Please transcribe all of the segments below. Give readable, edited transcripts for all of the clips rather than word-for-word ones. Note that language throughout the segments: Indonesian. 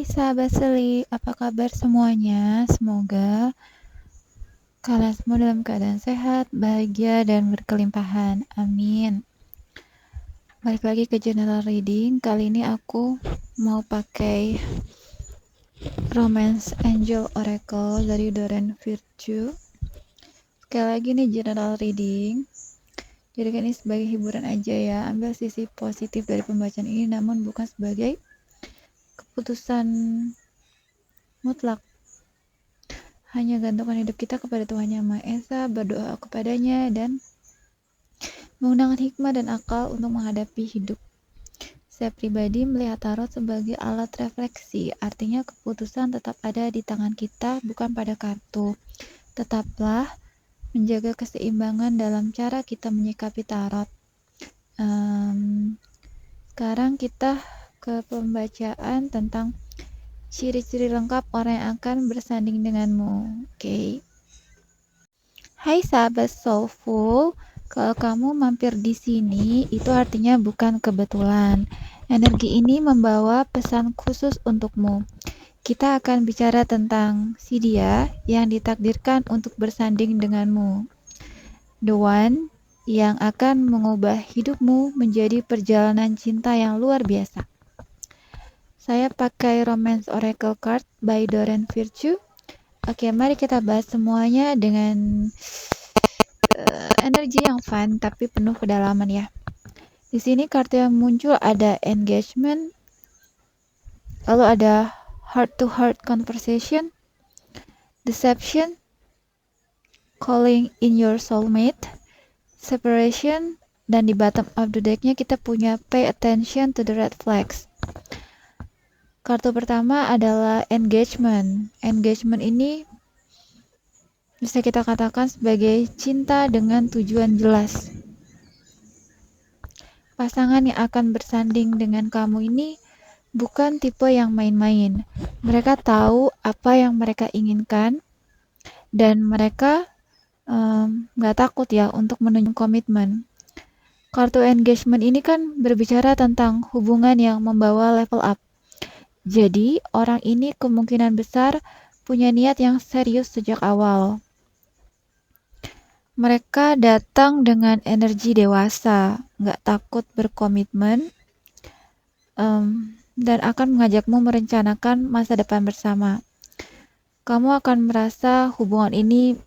Hai sahabat Seli, apa kabar semuanya? Semoga kalian semua dalam keadaan sehat, bahagia, dan berkelimpahan. Amin. Balik lagi ke general reading. Kali ini aku mau pakai Romance Angel Oracle dari Doreen Virtue. Sekali lagi nih general reading. Jadi ini sebagai hiburan aja ya. Ambil sisi positif dari pembacaan ini, namun bukan sebagai keputusan mutlak. Hanya gantungkan hidup kita kepada Tuhan Yang Maha Esa, berdoa kepadanya, dan menggunakan hikmah dan akal untuk menghadapi hidup. Saya pribadi melihat tarot sebagai alat refleksi, artinya keputusan tetap ada di tangan kita, bukan pada kartu. Tetaplah menjaga keseimbangan dalam cara kita menyikapi tarot. Sekarang kita ke pembacaan tentang ciri-ciri lengkap orang yang akan bersanding denganmu. Oke. Hai sahabat soulful, kalau kamu mampir di sini, itu artinya bukan kebetulan. Energi ini membawa pesan khusus untukmu. Kita akan bicara tentang si dia yang ditakdirkan untuk bersanding denganmu. The one yang akan mengubah hidupmu menjadi perjalanan cinta yang luar biasa. Saya pakai Romance Oracle Card by Doreen Virtue. Oke, mari kita bahas semuanya dengan energi yang fun tapi penuh kedalaman ya. Di sini kartu yang muncul ada engagement, lalu ada heart to heart conversation, deception, calling in your soulmate, separation, dan di bottom of the decknya kita punya pay attention to the red flags. Kartu pertama adalah engagement. Engagement ini bisa kita katakan sebagai cinta dengan tujuan jelas. Pasangan yang akan bersanding dengan kamu ini bukan tipe yang main-main. Mereka tahu apa yang mereka inginkan dan mereka nggak takut ya untuk menunjukkan komitmen. Kartu engagement ini kan berbicara tentang hubungan yang membawa level up. Jadi orang ini kemungkinan besar punya niat yang serius sejak awal. Mereka datang dengan energi dewasa, nggak takut berkomitmen, dan akan mengajakmu merencanakan masa depan bersama. Kamu akan merasa hubungan ini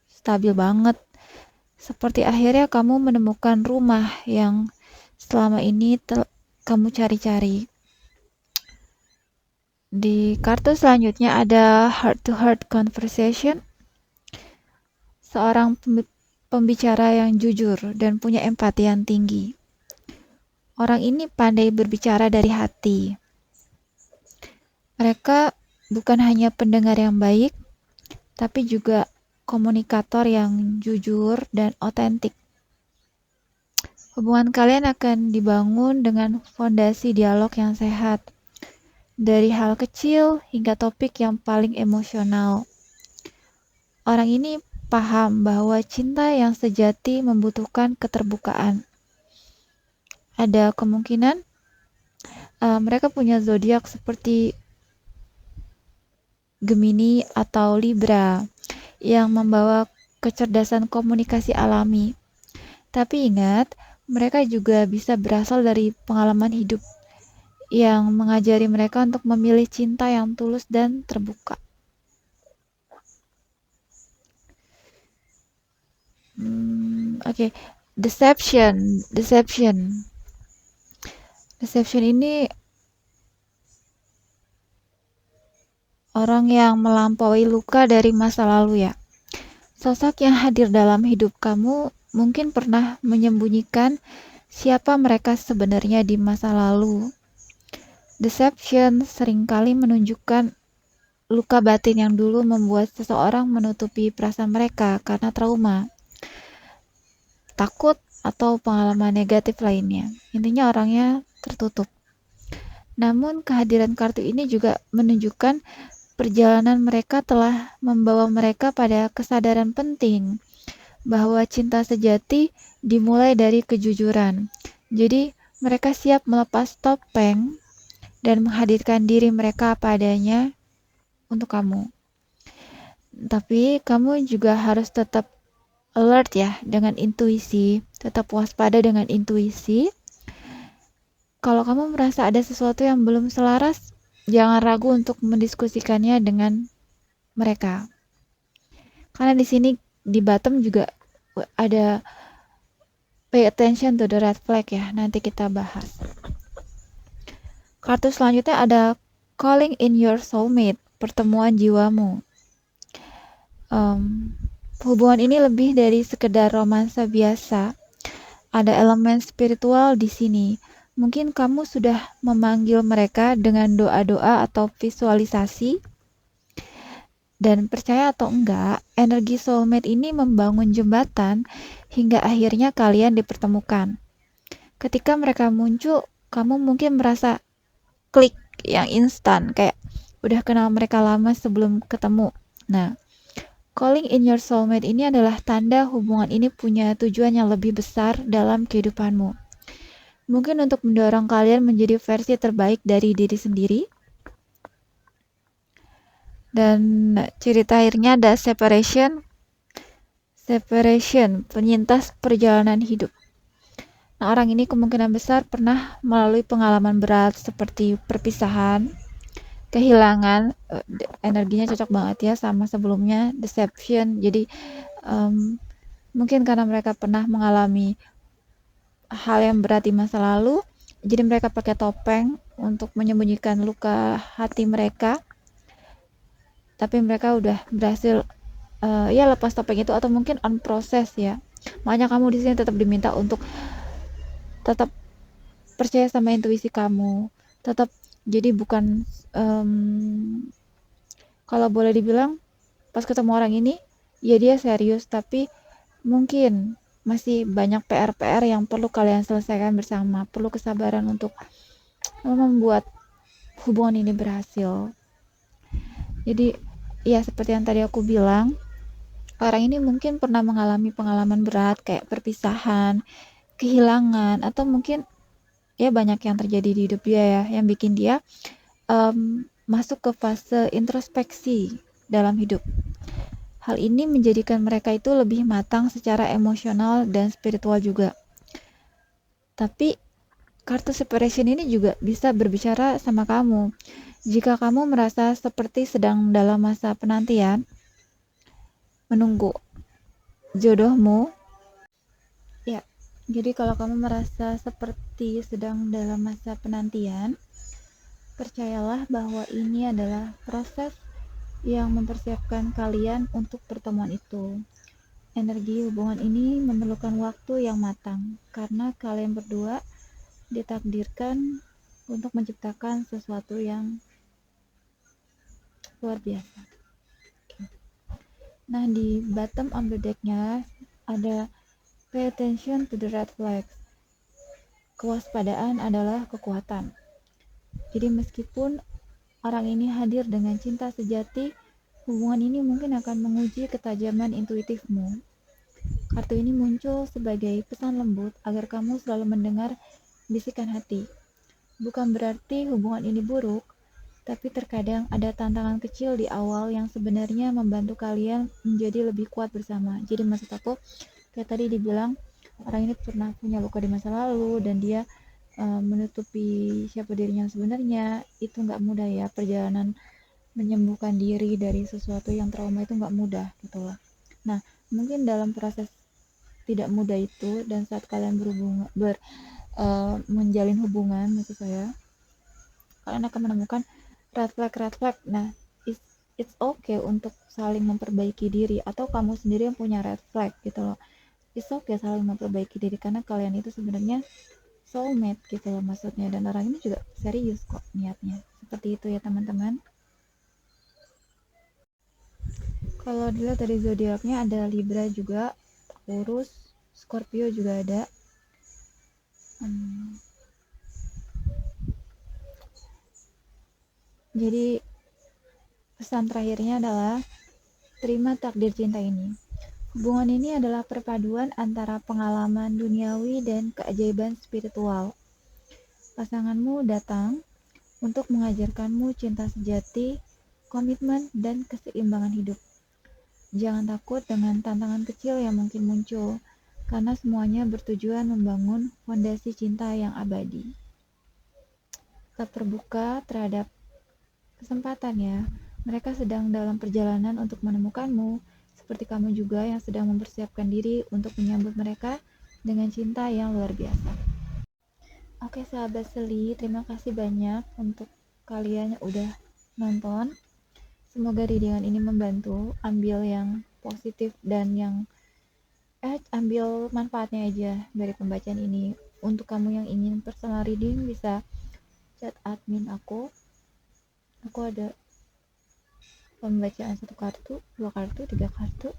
stabil banget. Seperti akhirnya kamu menemukan rumah yang selama ini kamu cari-cari. Di kartu selanjutnya ada heart to heart conversation. Seorang pembicara yang jujur dan punya empati yang tinggi. Orang ini pandai berbicara dari hati. Mereka bukan hanya pendengar yang baik, tapi juga komunikator yang jujur dan otentik. Hubungan kalian akan dibangun dengan fondasi dialog yang sehat. Dari hal kecil hingga topik yang paling emosional. Orang ini paham bahwa cinta yang sejati membutuhkan keterbukaan. Ada kemungkinan mereka punya zodiak seperti Gemini atau Libra yang membawa kecerdasan komunikasi alami. Tapi ingat, mereka juga bisa berasal dari pengalaman hidup yang mengajari mereka untuk memilih cinta yang tulus dan terbuka. Oke. Deception ini orang yang melampaui luka dari masa lalu ya. Sosok yang hadir dalam hidup kamu mungkin pernah menyembunyikan siapa mereka sebenarnya di masa lalu. Deception seringkali menunjukkan luka batin yang dulu membuat seseorang menutupi perasaan mereka karena trauma, takut, atau pengalaman negatif lainnya. Intinya orangnya tertutup. Namun kehadiran kartu ini juga menunjukkan perjalanan mereka telah membawa mereka pada kesadaran penting bahwa cinta sejati dimulai dari kejujuran. Jadi mereka siap melepas topeng dan menghadirkan diri mereka apa adanya untuk kamu. Tapi kamu juga harus tetap alert ya dengan intuisi, tetap waspada dengan intuisi. Kalau kamu merasa ada sesuatu yang belum selaras, jangan ragu untuk mendiskusikannya dengan mereka. Karena di sini di bottom juga ada pay attention to the red flag ya, nanti kita bahas. Kartu selanjutnya ada calling in your soulmate, pertemuan jiwamu. Hubungan ini lebih dari sekedar romansa biasa. Ada elemen spiritual di sini. Mungkin kamu sudah memanggil mereka dengan doa-doa atau visualisasi. Dan percaya atau enggak, energi soulmate ini membangun jembatan hingga akhirnya kalian dipertemukan. Ketika mereka muncul, kamu mungkin merasa klik yang instan, kayak udah kenal mereka lama sebelum ketemu. Nah, calling in your soulmate ini adalah tanda hubungan ini punya tujuan yang lebih besar dalam kehidupanmu. Mungkin untuk mendorong kalian menjadi versi terbaik dari diri sendiri. Dan cerita akhirnya ada separation, penyintas perjalanan hidup. Nah, orang ini kemungkinan besar pernah melalui pengalaman berat seperti perpisahan, kehilangan, energinya cocok banget ya sama sebelumnya, deception. Jadi mungkin karena mereka pernah mengalami hal yang berat di masa lalu, jadi mereka pakai topeng untuk menyembunyikan luka hati mereka. Tapi mereka udah berhasil ya lepas topeng itu, atau mungkin on process ya. Makanya kamu di sini tetap diminta untuk tetap percaya sama intuisi kamu, tetap jadi bukan kalau boleh dibilang pas ketemu orang ini ya dia serius, tapi mungkin masih banyak PR-PR yang perlu kalian selesaikan bersama, perlu kesabaran untuk membuat hubungan ini berhasil. Jadi ya seperti yang tadi aku bilang, orang ini mungkin pernah mengalami pengalaman berat kayak perpisahan, kehilangan, atau mungkin ya banyak yang terjadi di hidup dia ya, yang bikin dia masuk ke fase introspeksi dalam hidup. Hal ini menjadikan mereka itu lebih matang secara emosional dan spiritual juga. Tapi kartu separation ini juga bisa berbicara sama kamu. Jika kamu merasa seperti sedang dalam masa penantian, menunggu jodohmu, ya, jadi kalau kamu merasa seperti sedang dalam masa penantian, percayalah bahwa ini adalah proses yang mempersiapkan kalian untuk pertemuan itu. Energi hubungan ini memerlukan waktu yang matang, karena kalian berdua ditakdirkan untuk menciptakan sesuatu yang luar biasa. Nah, di bottom of the deck-nya ada pay attention to the red flags. Kewaspadaan adalah kekuatan. Jadi meskipun orang ini hadir dengan cinta sejati, hubungan ini mungkin akan menguji ketajaman intuitifmu. Kartu ini muncul sebagai pesan lembut agar kamu selalu mendengar bisikan hati. Bukan berarti hubungan ini buruk, tapi terkadang ada tantangan kecil di awal yang sebenarnya membantu kalian menjadi lebih kuat bersama. Jadi maksud aku, kayak tadi dibilang, orang ini pernah punya luka di masa lalu dan dia menutupi siapa dirinya sebenarnya. Itu nggak mudah ya, perjalanan menyembuhkan diri dari sesuatu yang trauma itu nggak mudah gitu loh. Nah, mungkin dalam proses tidak mudah itu, dan saat kalian menjalin hubungan, maksud saya, kalian akan menemukan red flag. Nah, it's okay untuk saling memperbaiki diri, atau kamu sendiri yang punya red flag gitu loh. It's okay saling memperbaiki diri, karena kalian itu sebenarnya soulmate gitu loh maksudnya, dan orang ini juga serius kok niatnya. Seperti itu ya teman-teman. Kalau dilihat dari zodiaknya ada Libra juga, Taurus, Scorpio juga ada. Jadi pesan terakhirnya adalah terima takdir cinta ini. Hubungan ini adalah perpaduan antara pengalaman duniawi dan keajaiban spiritual. Pasanganmu datang untuk mengajarkanmu cinta sejati, komitmen, dan keseimbangan hidup. Jangan takut dengan tantangan kecil yang mungkin muncul, karena semuanya bertujuan membangun fondasi cinta yang abadi. Tetap terbuka terhadap kesempatan ya. Mereka sedang dalam perjalanan untuk menemukanmu, seperti kamu juga yang sedang mempersiapkan diri untuk menyambut mereka dengan cinta yang luar biasa. Oke sahabat Seli, terima kasih banyak untuk kalian yang udah nonton. Semoga readingan ini membantu, ambil yang positif dan yang ambil manfaatnya aja dari pembacaan ini. Untuk kamu yang ingin personal reading bisa chat admin aku ada pembacaan 1 kartu, 2 kartu, 3 kartu,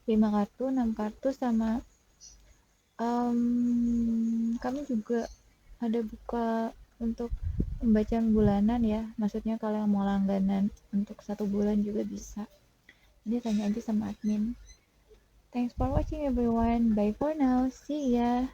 5 kartu, 6 kartu, sama kami juga ada buka untuk pembacaan bulanan ya, maksudnya kalau yang mau langganan untuk 1 bulan juga bisa, jadi tanya aja sama admin. Thanks for watching everyone, bye for now, see ya.